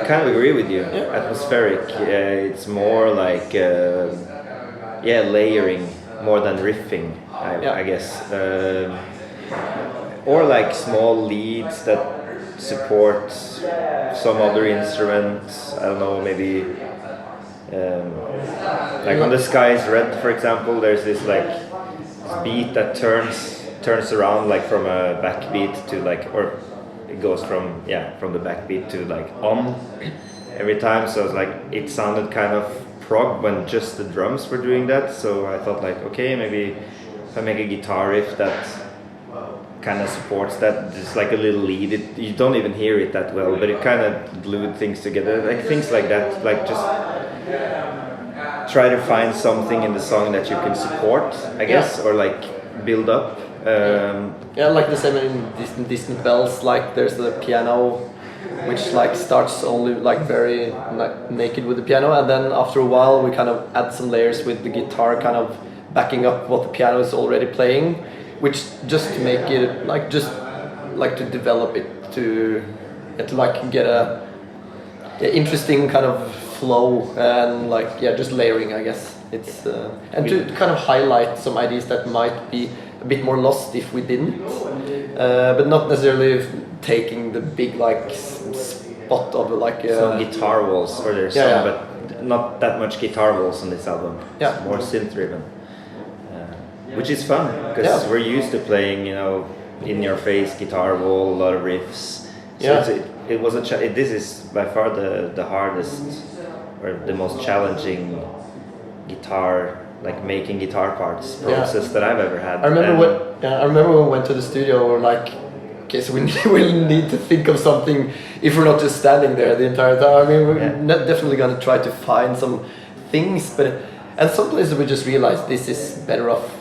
kind of agree with you. Atmospheric. It's more like layering more than riffing. I guess. Or like small leads that support some other instruments. I don't know, maybe like on The Sky is Red, for example. There's this like beat that turns around like from a backbeat to like, or it goes from the backbeat to like on every time. So it's like it sounded kind of prog when just the drums were doing that. So I thought like, okay, maybe if I make a guitar riff that kind of supports that, just like a little lead. You don't even hear it that well, but it kind of glued things together, like things like that. Like just try to find something in the song that you can support, I guess, or like build up. Like the same in Distant Bells. Like there's the piano, which like starts only like very naked with the piano, and then after a while we kind of add some layers with the guitar, kind of backing up what the piano is already playing. Which just to make it like to develop it to like get a interesting kind of flow and like just layering, I guess. It's and to kind of highlight some ideas that might be a bit more lost if we didn't, but not necessarily taking the big like spot of like some guitar walls, or there's some, but not that much guitar walls on this album. It's more synth driven. Which is fun, because we're used to playing, in your face guitar wall, a lot of riffs. So it was this is by far the hardest or the most challenging guitar, like making guitar parts process that I've ever had. I remember when we went to the studio, we were like, okay, so we need to think of something if we're not just standing there the entire time. I mean, we're definitely gonna try to find some things, and some places we just realized this is better off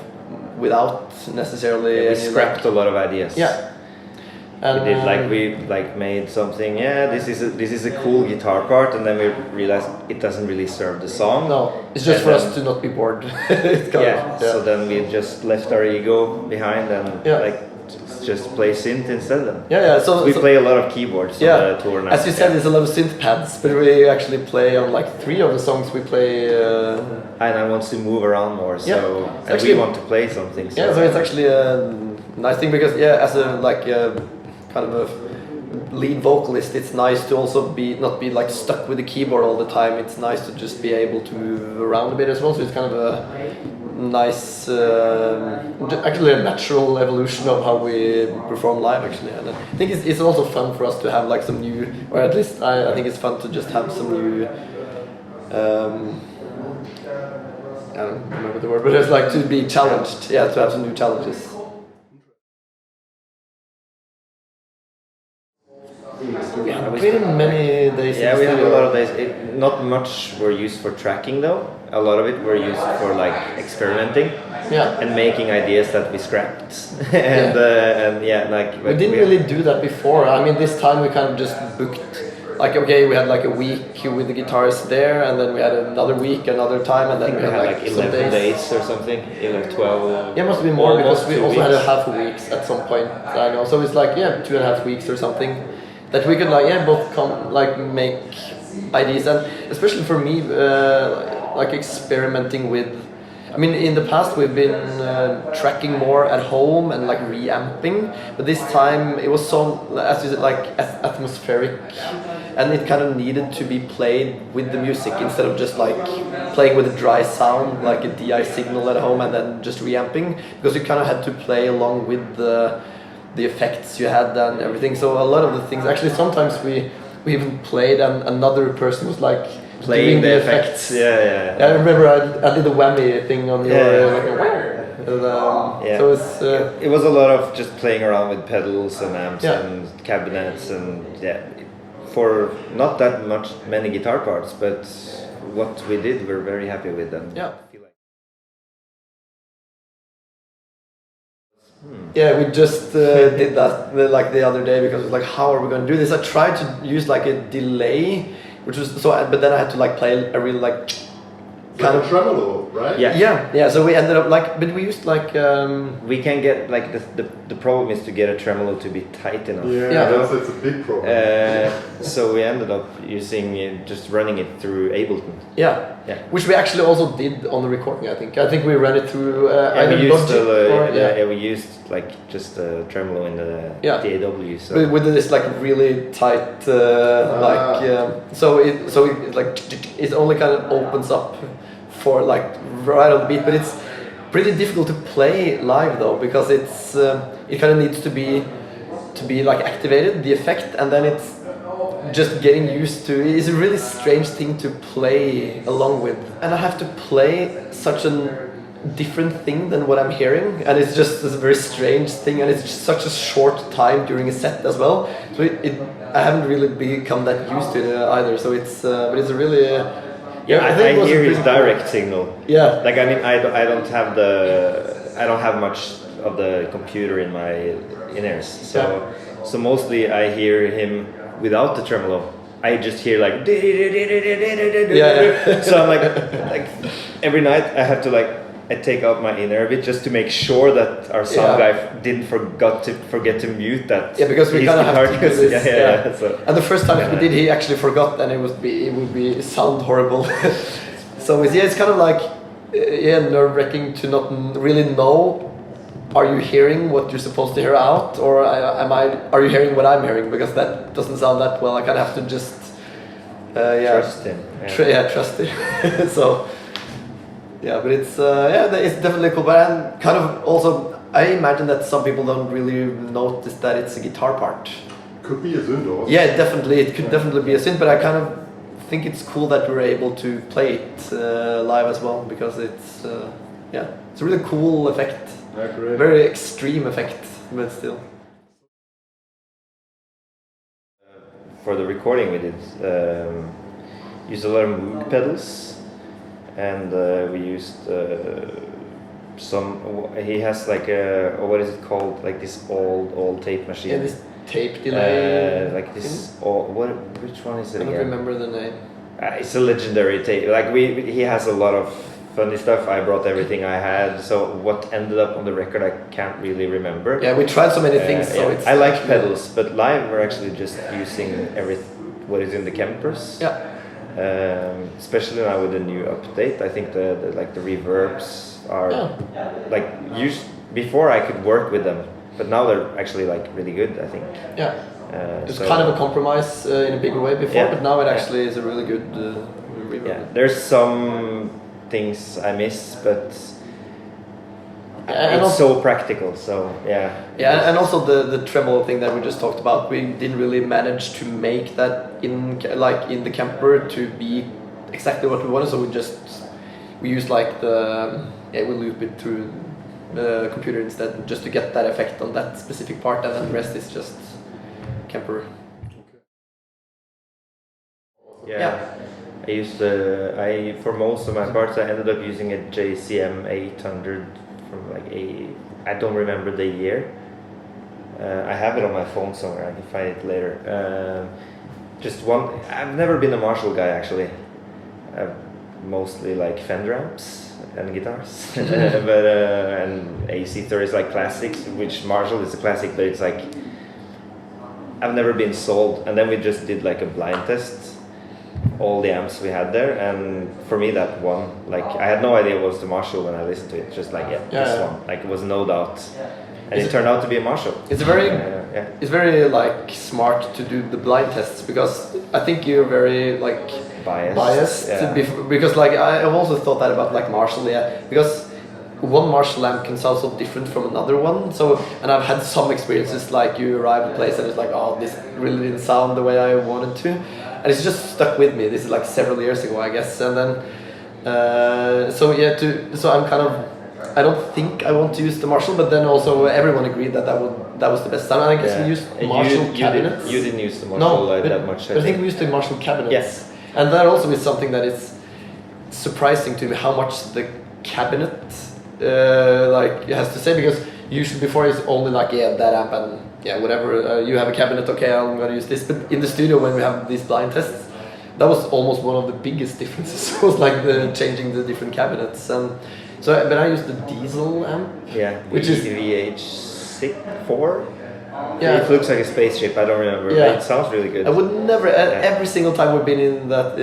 without necessarily. We scrapped a lot of ideas. And we made something. This is a cool guitar part, and then we realized it doesn't really serve the song. No, it's just for us to not be bored. So then we just left our ego behind and just play synth instead. So we play a lot of keyboards on the tour now. As you said, there's a lot of synth pads, but we actually play on like 3 of the songs we play. And I want to move around more, so and we want to play something. So it's actually a nice thing, because as a kind of a lead vocalist, it's nice to also not be like stuck with the keyboard all the time. It's nice to just be able to move around a bit as well. So it's kind of a nice, actually a natural evolution of how we perform live, actually. And I think it's also fun for us to have like some new, or at least I think it's fun to just have some new, I don't remember the word, but it's like to be challenged, to have some new challenges. Pretty many days. We had a lot of days. Not much were used for tracking though. A lot of it were used for like experimenting and making ideas that we scrapped. We didn't really do that before. I mean, this time we kind of just booked. Like, okay, we had like a week with the guitarists there, and then we had another week, another time, and then we had like 11 days or something, 12. Yeah, it must have been more, because we also had a half a week at some point. I know, so it's like 2.5 weeks or something that we could both come make ideas, and especially for me, like experimenting with. I mean, in the past we've been tracking more at home and like reamping, but this time it was so, as you said, like atmospheric, and it kind of needed to be played with the music instead of just like playing with a dry sound like a DI signal at home and then just reamping, because you kind of had to play along with the effects you had and everything. So a lot of the things, actually sometimes we even played and another person was like playing the effects. I remember I did the whammy thing on your So it was a lot of just playing around with pedals and amps and cabinets, and for not that many guitar parts, but what we did we're very happy with them. We just did that like the other day, because it was like, how are we going to do this? I tried to use like a delay, which was but then I had to like play a real like kind of tremolo, right? Yeah. So we ended up like, but we used like we can get like the problem is to get a tremolo to be tight enough. That's a big problem. So we ended up using just running it through Ableton. Yeah, which we actually also did on the recording. I think we ran it through either we used Logic we used like just a tremolo in the DAW. So with this like really tight so it like it only kind of opens up for like right on the beat, but it's pretty difficult to play live though, because it's it kind of needs to be like activated, the effect, and then it's just getting used to. It's a really strange thing to play along with, and I have to play such a different thing than what I'm hearing, and it's just a very strange thing, and it's just such a short time during a set as well, so I haven't really become that used to it either, so it's but it's a really I hear his direct signal. Yeah, like I mean I don't have much of the computer in my in-ears, so mostly I hear him without the tremolo. I just hear like so I'm like every night I have to like I take out my in-ear a bit just to make sure that our sound guy didn't forget to mute that. Yeah, because we kind of have to do this. So, and the first time we did, he actually forgot, and it would be sound horrible. So it's kind of like nerve-wracking to not really know. Are you hearing what you're supposed to hear out, or are you hearing what I'm hearing? Because that doesn't sound that well. I kind of have to just trust him. Trust him. So. Yeah, but it's definitely cool. But and kind of also, I imagine that some people don't really notice that it's a guitar part. Could be a synth also. Yeah, it could definitely be a synth. But I kind of think it's cool that we're able to play it live as well, because it's it's a really cool effect. Very extreme effect, but still. For the recording we did, used a lot of Moog pedals. And we used some. He has like what is it called? Like this old tape machine. Yeah, this tape delay. Like this. Which one is it? I don't remember the name. It's a legendary tape. Like he has a lot of funny stuff. I brought everything I had. So what ended up on the record, I can't really remember. Yeah, we tried so many things. So it's I like pedals, but live we're actually just using what is in the Kempers. Yeah. Especially now with the new update, I think the reverbs are like before I could work with them, but now they're actually like really good, I think. Yeah. It's kind of a compromise in a bigger way before, but now it actually is a really good reverb. Yeah, there's some things I miss, but it's so practical. So yeah, and also the tremolo thing that we just talked about, we didn't really manage to make that in the Kemper to be exactly what we wanted, so we used like we loop it through the computer instead, just to get that effect on that specific part, and then the rest is just Kemper. I used for most of my parts I ended up using a JCM 800 from like I don't remember the year. I have it on my phone somewhere. I can find it later. Just one. I've never been a Marshall guy actually. I've mostly like Fender amps and guitars, but and AC30 is like classics, which Marshall is a classic, but it's like I've never been sold. And then we just did like a blind test, all the amps we had there, and for me that one, like I had no idea it was the Marshall when I listened to it. Just like this one, like it was no doubt. And it turned out to be a Marshall. It's it's very like smart to do the blind tests, because I think you're very like biased because like I've also thought that about like Marshall, because one Marshall amp can sound so different from another one. So, and I've had some experiences like you arrive at a place and it's like, oh, this really didn't sound the way I wanted to, and it's just stuck with me. This is like several years ago, I guess, and then so I'm kind of, I don't think I want to use the Marshall, but then also everyone agreed that that was the best sound. And I guess we used Marshall cabinets. You didn't use the Marshall that much. I think we used the Marshall cabinets, and that also is something that is surprising to me, how much the cabinet like it has to say, because usually before it's only like that amp and whatever, you have a cabinet, okay, I'm gonna use this. But in the studio when we have these blind tests, that was almost one of the biggest differences. Was like the changing the different cabinets, and so but I used the diesel amp, which is VH4. Yeah, it looks like a spaceship. I don't remember, but it sounds really good. I would never. Every single time we've been in that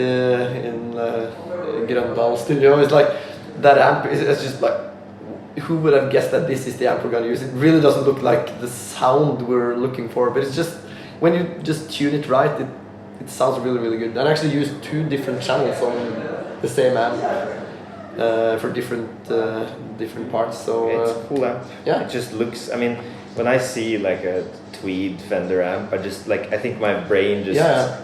Grøndal studio, it's like that amp. It's just like, who would have guessed that this is the amp we're gonna use? It really doesn't look like the sound we're looking for, but it's just when you just tune it right, it sounds really, really good. And I actually use 2 different channels on the same amp for different parts. So it's a cool amp. Yeah, it just looks. I mean, when I see like a tweed Fender amp, I just like, I think my brain just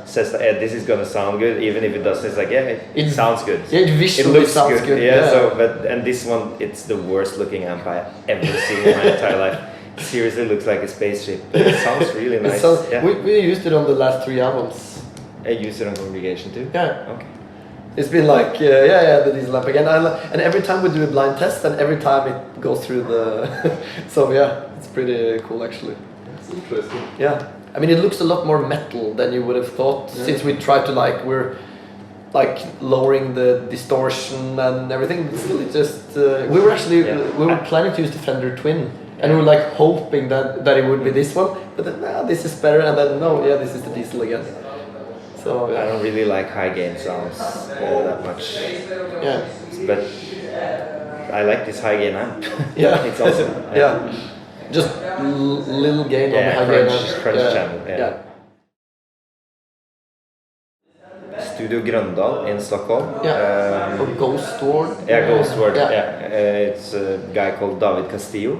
says that this is gonna sound good, even if it doesn't. It's like, it sounds good. Yeah, it visually sounds good. Yeah. So, and this one, it's the worst looking amp I ever seen in my entire life. It seriously looks like a spaceship. It sounds really nice. We used it on the last 3 albums. I used it on Congregation too. Yeah. Okay. It's been like the diesel amp again, and every time we do a blind test, and every time it goes through the. So it's pretty cool actually. That's interesting. Yeah, I mean it looks a lot more metal than you would have thought, since we tried to we're lowering the distortion and everything. But still, it just we were planning to use the Fender Twin, and we were like hoping that it would be this one, but then this is better, and then this is the diesel again. So I don't really like high gain sounds that much. Yeah, but I like this high gain amp. Yeah, it's awesome. Just little gain on the high gain amp. Crunch channel. Studio Grøndal in Stockholm. Or Ghost Ward. Ghost Ward. It's a guy called David Castillo.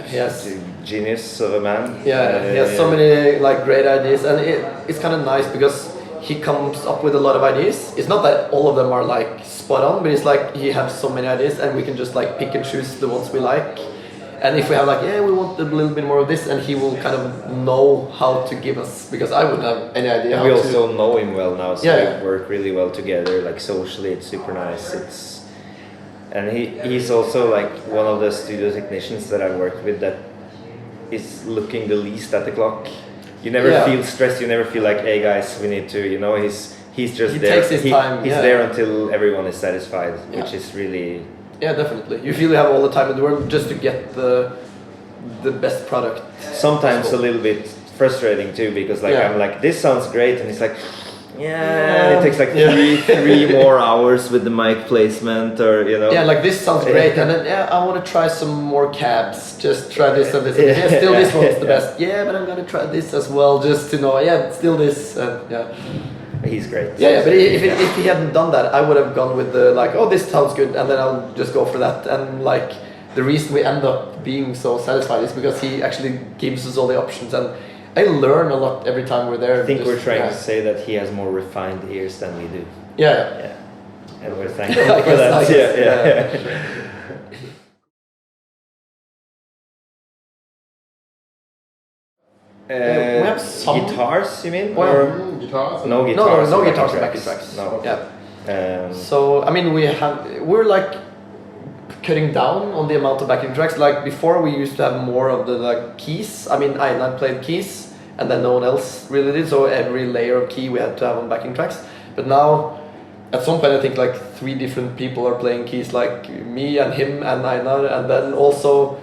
He has a genius of a man. He has so many great ideas, and it's kind of nice because he comes up with a lot of ideas. It's not that all of them are spot on, but it's he has so many ideas, and we can just pick and choose the ones we like. And if we have we want a little bit more of this, and he will kind of know how to give us, because I wouldn't have any idea. And we also know him well now, so we work really well together. Socially, it's super nice. And he's also one of the studio technicians that I worked with that is looking the least at the clock. You never feel stressed. You never feel hey guys, we need to. He's just there. Takes his time. He's there until everyone is satisfied, which is really. Yeah, definitely. You feel you have all the time in the world just to get the best product. Sometimes a little bit frustrating too, because I'm this sounds great, and it's it takes 3 more hours with the mic placement, or this sounds great, and then I want to try some more cabs, just try this and this, and still this one's the best, but I'm gonna try this as well, just to know, still this, he's great. But if he hadn't done that, I would have gone with the this sounds good, and then I'll just go for that, and the reason we end up being so satisfied is because he actually gives us all the options, and I learn a lot every time we're there. I think we're trying to say that he has more refined ears than we do. Yeah. And we're thankful for that. We have some guitars, you mean? Guitars? No guitars. No guitars and backing tracks. No. So I mean, we're cutting down on the amount of backing tracks. Before, we used to have more of the keys. I mean, I played keys, and then no one else really did. So every layer of key we had to have on backing tracks. But now, at some point, I think 3 different people are playing keys, me and him and Einar, and then also,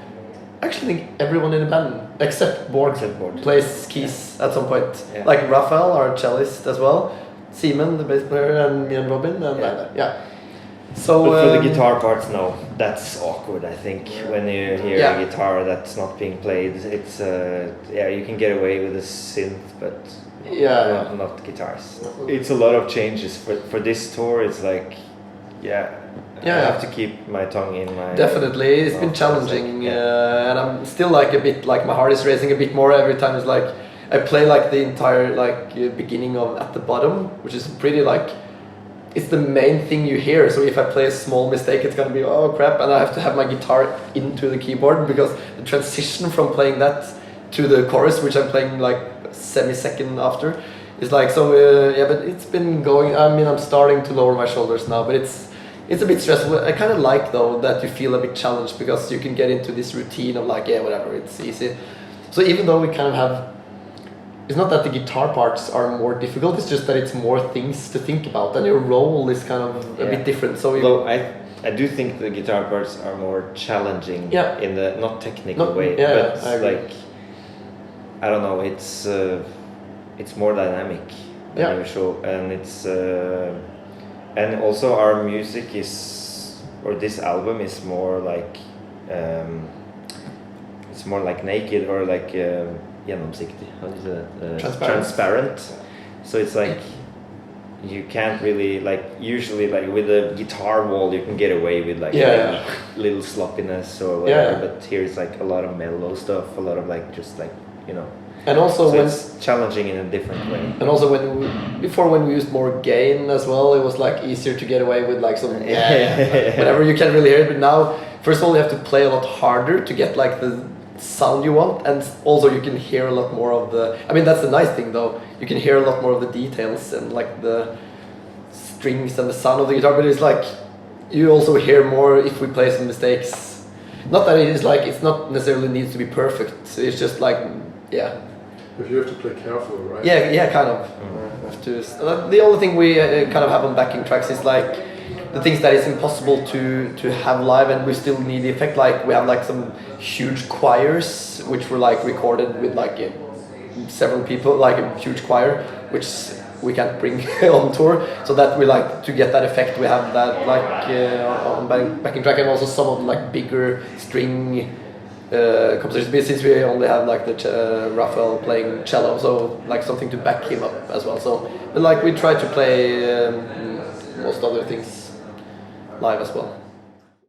actually, I think everyone in the band except Bård plays keys at some point. Raphael, our cellist as well, Simon, the bass player, and me and Robin, and Einar. So, but for the guitar parts, no, that's awkward. I think when you hear a guitar that's not being played, it's you can get away with a synth, but not guitars. It's a lot of changes for this tour. It's I have to keep my tongue in my. Definitely, it's been challenging, and I'm still a bit my heart is racing a bit more every time. It's I play the entire beginning of At the Bottom, which is pretty it's the main thing you hear, so if I play a small mistake, it's gonna be oh crap, and I have to have my guitar into the keyboard, because the transition from playing that to the chorus, which I'm playing semi-second after, is but it's been going. I mean, I'm starting to lower my shoulders now, but it's a bit stressful. I kind of though that you feel a bit challenged, because you can get into this routine of whatever, it's easy. So even though we kind of have it's not that the guitar parts are more difficult. It's just that it's more things to think about, and your role is kind of a bit different. So though I do think the guitar parts are more challenging in the not technical way, but like I don't know, it's more dynamic than usual, and it's and also our music is, or this album is more like it's more like naked or like genomsiktig. How do you say that? Transparent. So it's like you can't really like usually like with a guitar wall you can get away with like little sloppiness or whatever, but here it's like a lot of mellow stuff, a lot of like just like and also so it's challenging in a different way. And also when we used more gain as well, it was like easier to get away with like some whatever, you can't really hear it. But now, first of all, you have to play a lot harder to get like the sound you want, and also you can hear a lot more of the, I mean that's the nice thing though, you can hear a lot more of the details and like the strings and the sound of the guitar, but it's like you also hear more if we play some mistakes. Not that it is like, it's not necessarily needs to be perfect, it's just like But you have to play careful, right? Yeah, kind of. Have to, the only thing we kind of have on backing tracks is like the things that is impossible to have live, and we still need the effect. Like we have like some huge choirs which were like recorded with like several people, like a huge choir, which we can't bring on tour. So that we like to get that effect. We have that like on backing track, and also some of the like bigger string compositions. But since we only have like the Raphael playing cello, so like something to back him up as well. So but like we try to play most other things live as well.